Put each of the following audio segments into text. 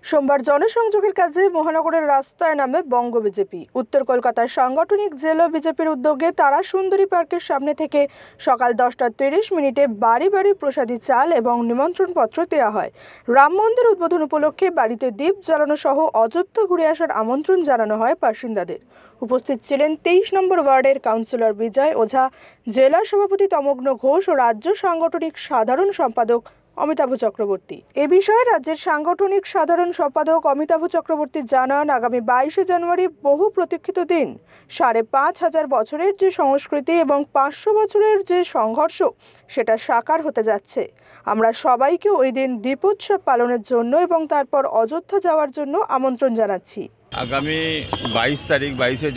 সোমবার জনসংযোগের কাজে মহানগরের রাস্তায় নামে বঙ্গ বিজেপি। উত্তর কলকাতার সাংগঠনিক জেলা বিজেপির উদ্যোগে তারা সুন্দরী পার্কের সামনে থেকে সকাল 10:30 বাড়ি বাড়ি প্রসাদী চাল এবং নিমন্ত্রণ পত্র দেওয়া হয়। রাম মন্দির উদ্বোধন উপলক্ষে বাড়িতে দীপ জ্বালানো সহ অযোধ্যা ঘুরে আসার আমন্ত্রণ জানানো হয় বাসিন্দাদের। উপস্থিত ছিলেন 23 নম্বর ওয়ার্ডের কাউন্সিলর বিজয় ওঝা, জেলা সভাপতি তমগ্ন ঘোষ ও রাজ্য সাংগঠনিক সাধারণ সম্পাদক অমিতাভ চক্রবর্তী। এ বিষয়ে রাজ্যের সাংগঠনিক সাধারণ সম্পাদক অমিতাভ চক্রবর্তী জানান, আগামী 22শে জানুয়ারি বহু প্রতীক্ষিত দিন। 5,500 বছরের যে সংস্কৃতি এবং 500 বছরের যে সংঘর্ষ সেটা সাকার হতে যাচ্ছে। আমরা সবাইকে ওই দিন দীপোৎসব পালনের জন্য এবং তারপর অযোধ্যা যাওয়ার জন্য আমন্ত্রণ জানাচ্ছি। আগামী 22 তারিখ 22শে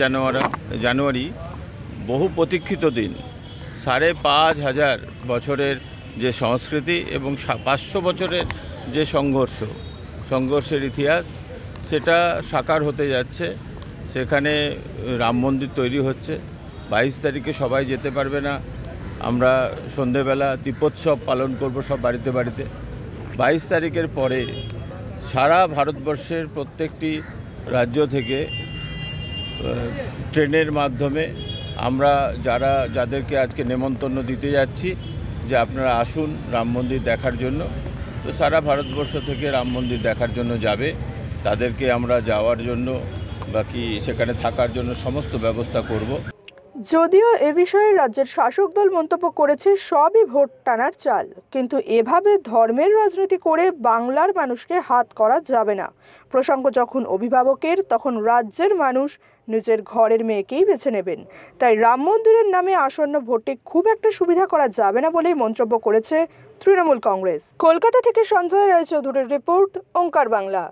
জানুয়ারি বহু প্রতীক্ষিত দিন। 5,500 বছরের যে সংস্কৃতি এবং 500 বছরের যে সংঘর্ষের ইতিহাস সেটা সাকার হতে যাচ্ছে। সেখানে রাম মন্দির তৈরি হচ্ছে। 22 তারিখে সবাই যেতে পারবে না, আমরা সন্ধেবেলা দীপোৎসব পালন করব সব বাড়িতে বাড়িতে। 22 তারিখের পরে সারা ভারতবর্ষের প্রত্যেকটি রাজ্য থেকে ট্রেনের মাধ্যমে আমরা যাদেরকে আজকে নেমন্তন্ন দিতে যাচ্ছি যে আপনারা আসুন রাম মন্দির দেখার জন্য, তো সারা ভারতবর্ষ থেকে রাম মন্দির দেখার জন্য যাবে। তাদেরকে আমরা যাওয়ার জন্য বাকি সেখানে থাকার জন্য সমস্ত ব্যবস্থা করব। যদিও এ বিষয়ে রাজ্যের শাসক দল মন্তব্য করেছে সবই ভোট টানার চাল, কিন্তু এভাবে ধর্মের রাজনীতি করে বাংলার মানুষকে হাত করা যাবে না। প্রসঙ্গ যখন অভিভাবকের, তখন রাজ্যের মানুষ নিজের ঘরের মেয়েকেই বেছে নেবেন। তাই রাম মন্দিরের নামে আসন্ন ভোটে খুব একটা সুবিধা করা যাবে না বলেই মন্তব্য করেছে তৃণমূল কংগ্রেস। কলকাতা থেকে সঞ্জয় রায়চৌধুরীর রিপোর্ট, ওঙ্কার বাংলা।